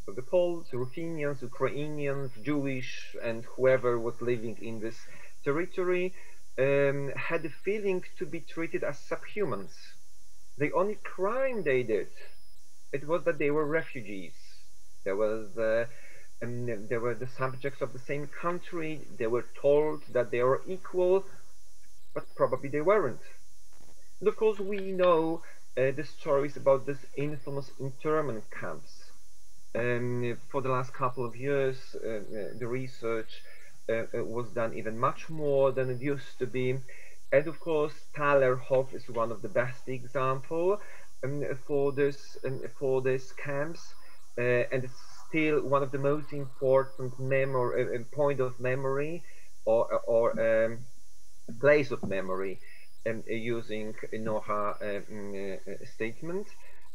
so the Poles, Ruthenians, Ukrainians, Jewish, and whoever was living in this territory had a feeling to be treated as subhumans. The only crime they did, it was that they were refugees. They were the subjects of the same country. They were told that they were equal, but probably they weren't. And of course, we know the stories about these infamous internment camps. For the last couple of years, the research was done even much more than it used to be. And of course, Thalerhof is one of the best examples for this camps, and it's still one of the most important point of memory or place of memory using Noha statement.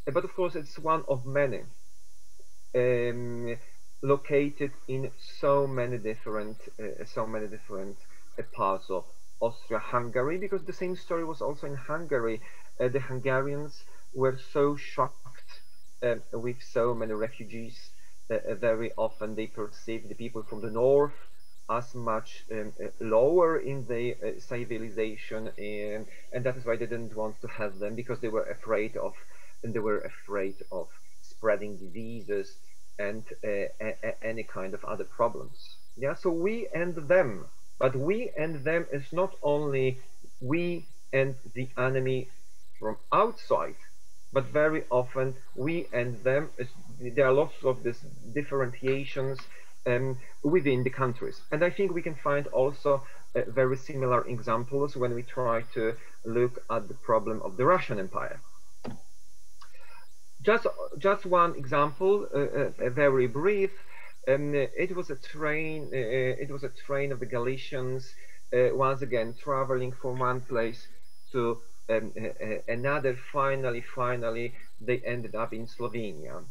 But of course, it's one of many located in so many different parts of Austria-Hungary, because the same story was also in Hungary. The Hungarians were so shocked with so many refugees. Very often they perceived the people from the north as much lower in the civilization, and that is why they didn't want to have them, because they were afraid of spreading diseases and any kind of other problems. Yeah, so we and them. But we and them is not only we and the enemy from outside, but very often we and them there are lots of these differentiations within the countries. And I think we can find also very similar examples when we try to look at the problem of the Russian Empire. Just one example, very brief. It was a train of the Galicians, once again traveling from one place to another. Finally they ended up in Slovenia,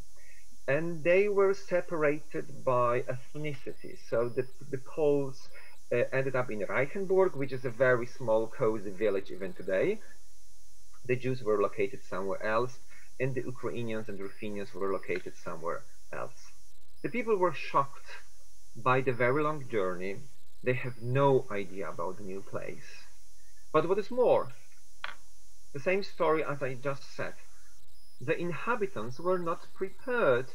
and they were separated by ethnicity. So the Poles ended up in Reichenburg, which is a very small cozy village even today. The Jews were located somewhere else, and the Ukrainians and Ruthenians were located somewhere else. The people were shocked by the very long journey. They have no idea about the new place. But what is more, the same story as I just said. the inhabitants were not prepared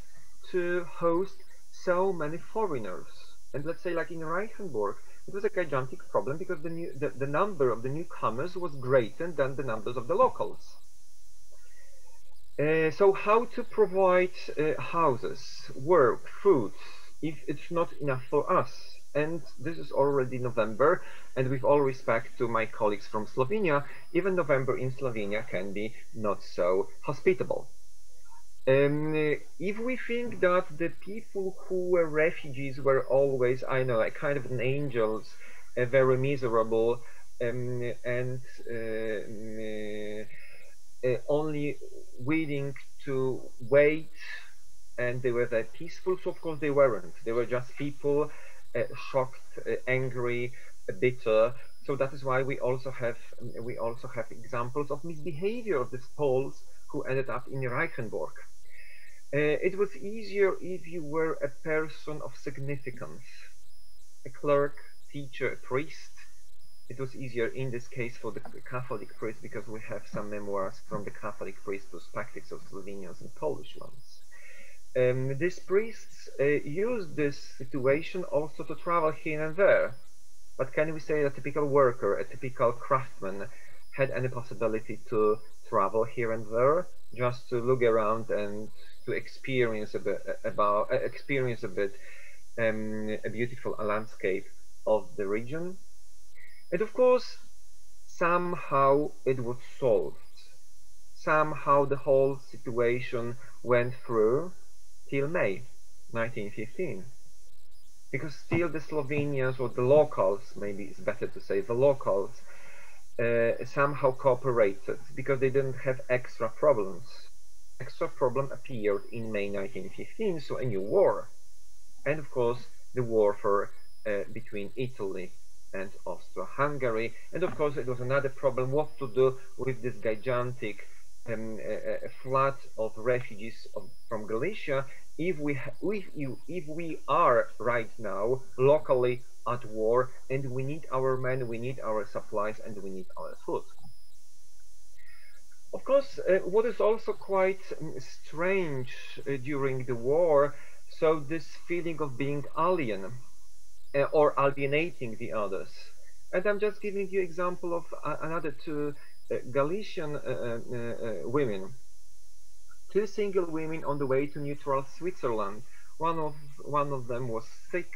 to host so many foreigners. And let's say, like in Reichenborg, it was a gigantic problem because the number of the newcomers was greater than the numbers of the locals. So how to provide houses, work, food, if it's not enough for us? And this is already November, and with all respect to my colleagues from Slovenia, even November in Slovenia can be not so hospitable. If we think that the people who were refugees were always, I know, a kind of angels, very miserable, and only willing to wait, and they were very peaceful, so of course they weren't. They were just people shocked, angry, bitter. So that is why we also have examples of misbehavior of these Poles who ended up in Reichenborg. It was easier if you were a person of significance, a clerk, teacher, a priest. It was easier in this case for the Catholic priest because we have some memoirs from the Catholic priest perspectives of Slovenians and Polish ones. These priests used this situation also to travel here and there. But can we say that a typical worker, a typical craftsman, had any possibility to travel here and there just to look around and to experience a bit a beautiful landscape of the region? And of course, somehow it was solved. Somehow the whole situation went through till May 1915. Because still the Slovenians, or the locals, maybe it's better to say the locals, somehow cooperated because they didn't have extra problems. Extra problem appeared in May 1915, so a new war. And of course, the warfare between Italy and Austro-Hungary. And of course, it was another problem what to do with this gigantic flood of refugees from Galicia if we are right now locally at war and we need our men, we need our supplies, and we need our food. Of course, what is also quite strange during the war, so this feeling of being alien or alienating the others. And I'm just giving you example of another two Galician women. Two single women on the way to neutral Switzerland. One of them was sick.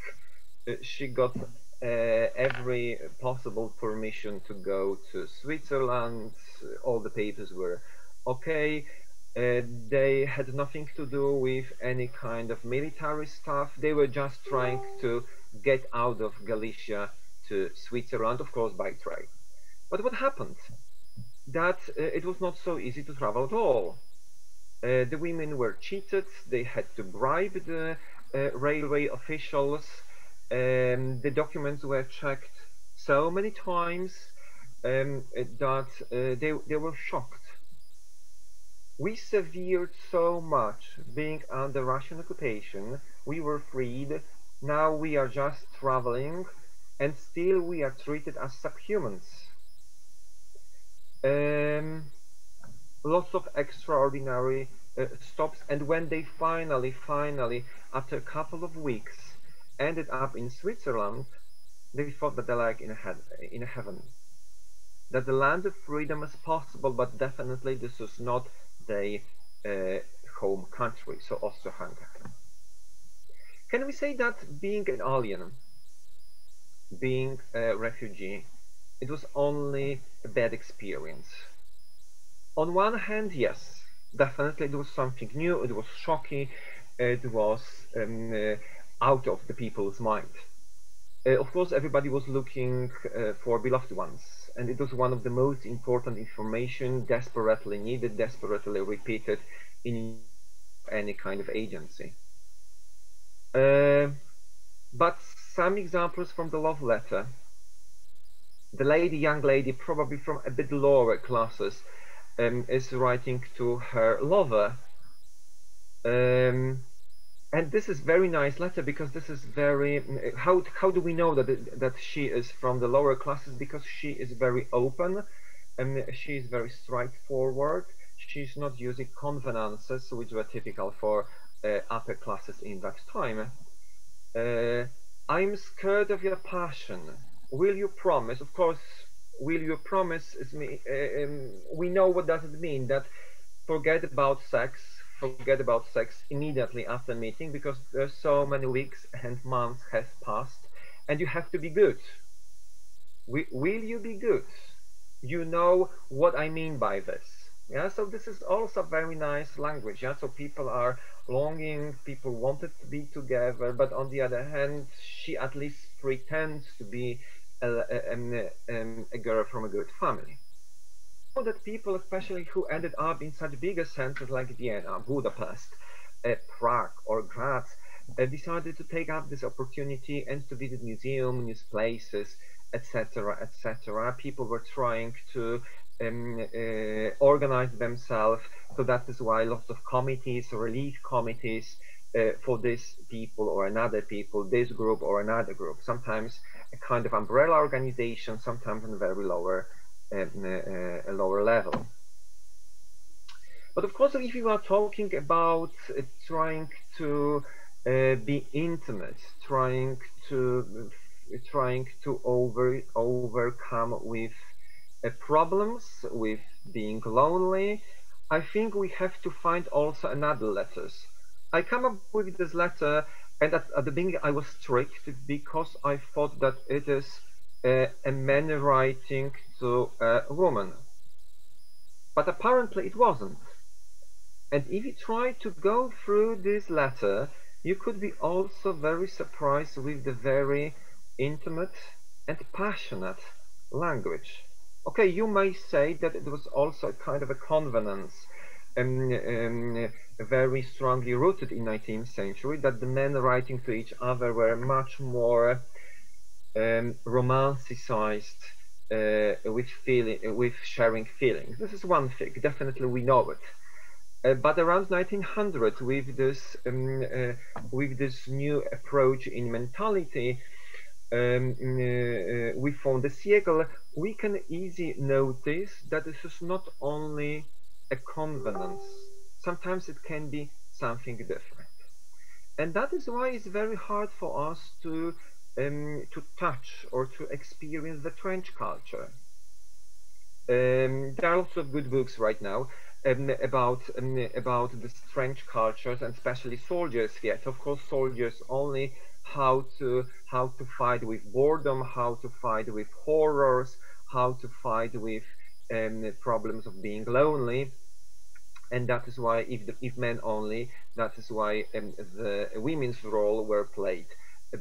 She got every possible permission to go to Switzerland. All the papers were okay. They had nothing to do with any kind of military stuff. They were just trying to get out of Galicia to Switzerland, of course by train. But what happened? That it was not so easy to travel at all. The women were cheated. They had to bribe the railway officials. The documents were checked so many times that they were shocked. We suffered so much being under Russian occupation. We were freed. Now we are just traveling, and still we are treated as subhumans. Lots of extraordinary stops, and when they finally, after a couple of weeks, ended up in Switzerland, they thought that they're like in a heaven. That the land of freedom is possible, but definitely this is not their home country, so Austro-Hungary. Can we say that being an alien, being a refugee, it was only a bad experience? On one hand, yes, definitely it was something new, it was shocking, it was out of the people's mind. Of course, everybody was looking for beloved ones, and it was one of the most important information desperately needed, desperately repeated in any kind of agency. But some examples from the love letter. The young lady, probably from a bit lower classes, is writing to her lover. And this is very nice letter because this is very, how do we know that she is from the lower classes? Because she is very open and she is very straightforward. she's not using convenances which were typical for upper classes in that time. I'm scared of your passion. Will you promise? Of course, will you promise is we know what does it mean, that forget about sex immediately after meeting, because there's so many weeks and months have passed and you have to be good. Will you be good? You know what I mean by this. Yeah, so this is also very nice language. Yeah, so people are longing, people wanted to be together, but on the other hand, she at least pretends to be a girl from a good family. I know that people, especially who ended up in such bigger centers like Vienna, Budapest, Prague, or Graz, decided to take up this opportunity and to visit museums, new places, etc., etc. People were trying to organize themselves, so that is why lots of committees, relief committees for this people or another people, this group or another group, sometimes a kind of umbrella organization, sometimes on a very lower level. But of course, if you are talking about trying to be intimate, trying to overcome with problems, with being lonely, I think we have to find also another letters. I come up with this letter, and at the beginning I was strict because I thought that it is a man writing to a woman. But apparently it wasn't. And if you try to go through this letter, you could be also very surprised with the very intimate and passionate language. Okay, you may say that it was also a kind of a convenance, very strongly rooted in 19th century, that the men writing to each other were much more romanticized with sharing feelings. This is one thing, definitely we know it. But around 1900, with this new approach in mentality, we found the siècle, we can easily notice that this is not only a convenance. Sometimes it can be something different, and that is why it's very hard for us to touch or to experience the trench culture. There are lots of good books right now about the trench cultures, and especially soldiers. Yet, of course, soldiers only how to fight with boredom, how to fight with horrors, how to fight with problems of being lonely. And that is why, if men only, that is why the women's role were played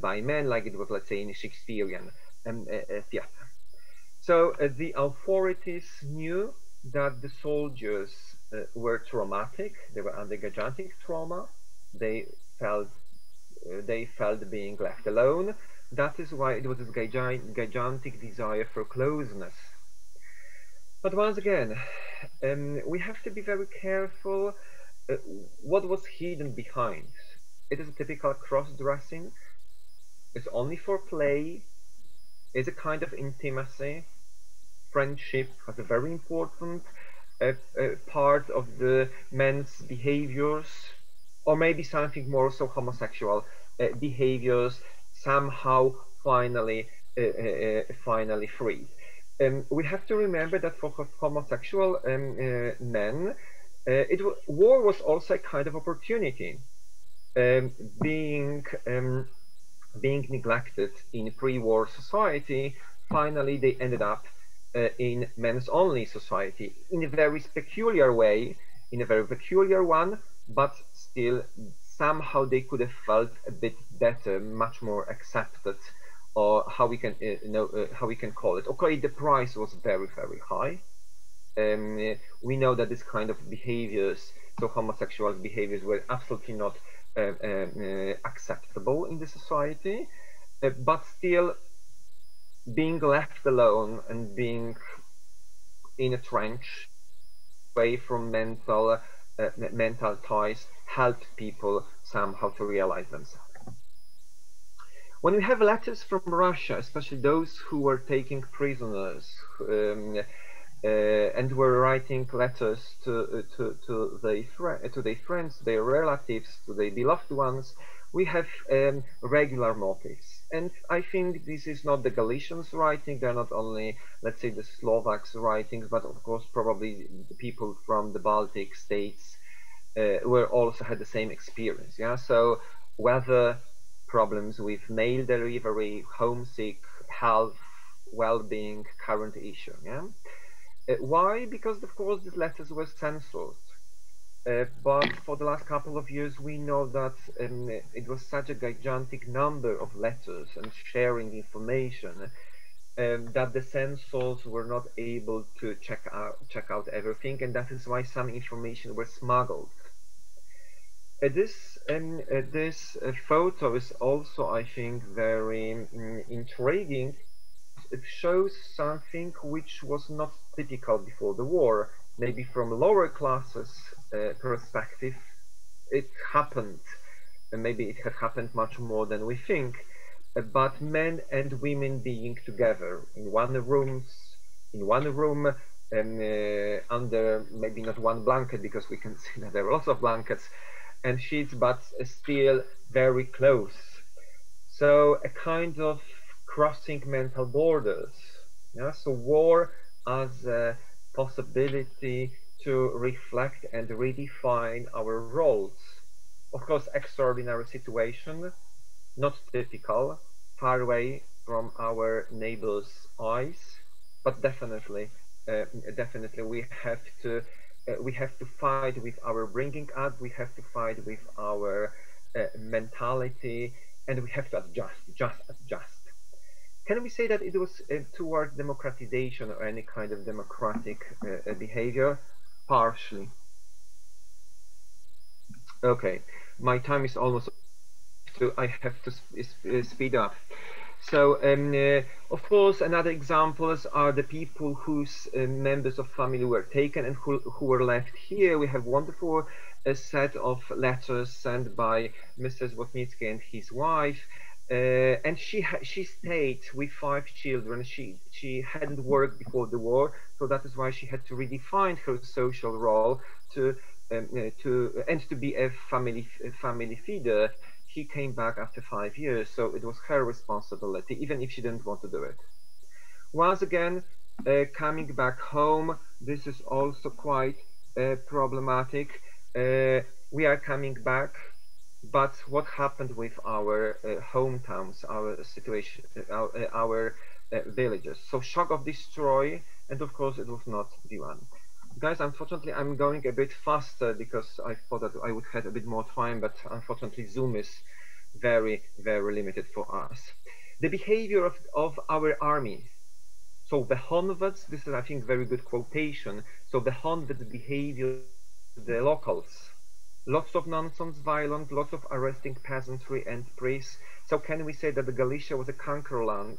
by men, like it was, let's say, in Shakespearean theater. So the authorities knew that the soldiers were traumatic. They were under gigantic trauma. They felt being left alone. That is why it was this gigantic desire for closeness. But once again, we have to be very careful what was hidden behind. It is a typical cross-dressing. It's only for play. It's a kind of intimacy. Friendship has a very important part of the men's behaviors, or maybe something more so homosexual behaviors, somehow finally freed. We have to remember that for homosexual men, war was also a kind of opportunity. Being neglected in pre-war society, finally they ended up in men's-only society in a very peculiar way, in a very peculiar one, but still somehow they could have felt a bit better, much more accepted, or how we can how we can call it. Okay, the price was very, very high. We know that this kind of behaviors, so homosexual behaviors, were absolutely not acceptable in the society, but still being left alone and being in a trench away from mental ties helped people somehow to realize themselves. When we have letters from Russia, especially those who were taking prisoners, and were writing letters to their friends, their relatives, to their beloved ones. We have regular motifs, and I think this is not the Galicians writing. They're not only, let's say, the Slovaks writings, but of course probably the people from the Baltic states were also had the same experience. Yeah, so whether problems with mail delivery, homesick, health, well-being, current issue. Yeah. Why? Because of course these letters were censored. But for the last couple of years, we know that it was such a gigantic number of letters and sharing information that the censors were not able to check out everything, and that is why some information were smuggled. This photo is also, I think, very intriguing. It shows something which was not typical before the war. Maybe from lower classes perspective, it happened, and maybe it had happened much more than we think. But men and women being together in one room, under maybe not one blanket, because we can see that there are lots of blankets and sheets, but still very close. So a kind of crossing mental borders. Yeah? So war as a possibility to reflect and redefine our roles. Of course, extraordinary situation, not typical, far away from our neighbors' eyes, but definitely we have to fight with our bringing up, we have to fight with our mentality, and we have to adjust. Can we say that it was toward democratization or any kind of democratic behavior? Partially. Okay, my time is almost up. I have to speed up. So, of course, another examples are the people whose members of family were taken and who were left here. We have wonderful set of letters sent by Mr. Złotnicki and his wife. And she stayed with 5 children. She hadn't worked before the war, so that is why she had to redefine her social role to be a family feeder. She came back after 5 years, so it was her responsibility, even if she didn't want to do it. Once again, coming back home, this is also quite problematic. We are coming back. But what happened with our hometowns, our situation, our villages? So shock of destroy, and of course it was not the one. Guys, unfortunately I'm going a bit faster because I thought that I would have a bit more time, but unfortunately Zoom is very, very limited for us. The behavior of our army. So the Honveds, this is I think very good quotation. So the Honveds behavior, the locals. Lots of nonsense, violence, lots of arresting peasantry and priests. So can we say that the Galicia was a conquer land,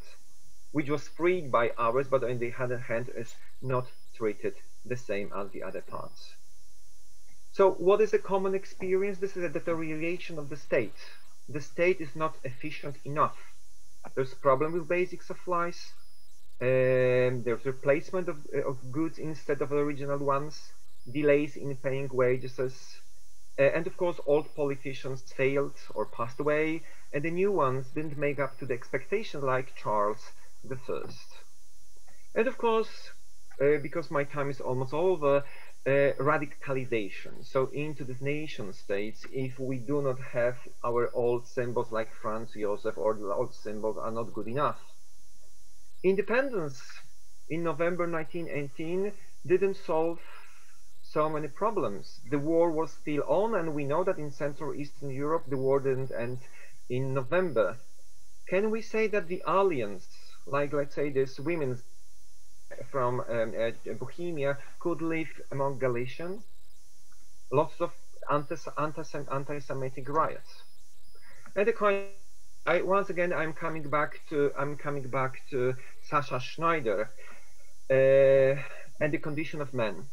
which was freed by ours, but on the other hand is not treated the same as the other parts? So what is a common experience? This is a deterioration of the state. The state is not efficient enough. There's a problem with basic supplies. There's replacement of goods instead of original ones. Delays in paying wages. And of course, old politicians failed or passed away, and the new ones didn't make up to the expectation, like Charles I. And of course, because my time is almost over, radicalization. So into the nation states, if we do not have our old symbols like Franz Josef, or the old symbols are not good enough. Independence in November 1918 didn't solve so many problems. The war was still on, and we know that in Central Eastern Europe the war didn't end in November. Can we say that the alliance, like let's say this women from Bohemia, could live among Galicians? Lots of anti-Semitic riots. And once again I'm coming back to Sasha Schneider and the condition of men.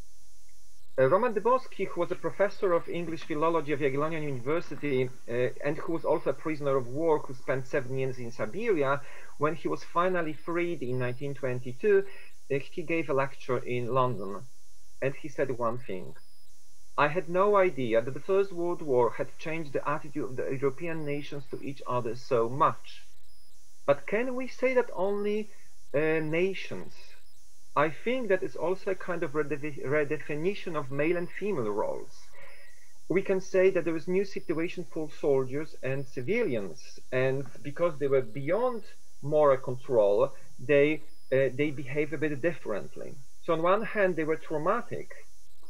Roman Dybowski, who was a professor of English philology of Jagiellonian University and who was also a prisoner of war, who spent 7 years in Siberia, when he was finally freed in 1922, he gave a lecture in London, and he said one thing. I had no idea that the First World War had changed the attitude of the European nations to each other so much. But can we say that only nations? I think that is also a kind of redefinition of male and female roles. We can say that there is a new situation for soldiers and civilians, and because they were beyond moral control, they behave a bit differently. So on one hand, they were traumatic,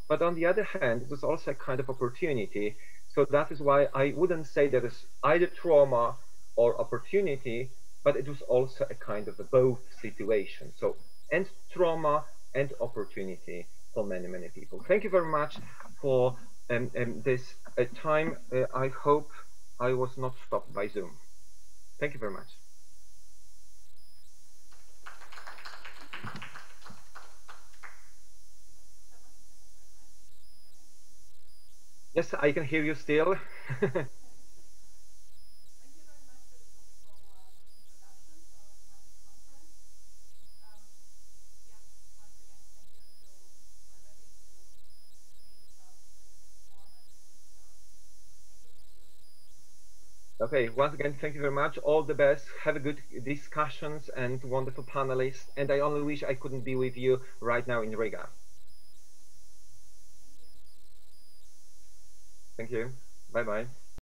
but on the other hand, it was also a kind of opportunity. So that is why I wouldn't say that it's either trauma or opportunity, but it was also a kind of a both situation. So, and trauma and opportunity for many, many people. Thank you very much for this time. I hope I was not stopped by Zoom. Thank you very much. Yes, I can hear you still. Okay, once again, thank you very much. All the best. Have a good discussions and wonderful panelists. And I only wish I couldn't be with you right now in Riga. Thank you. Bye-bye.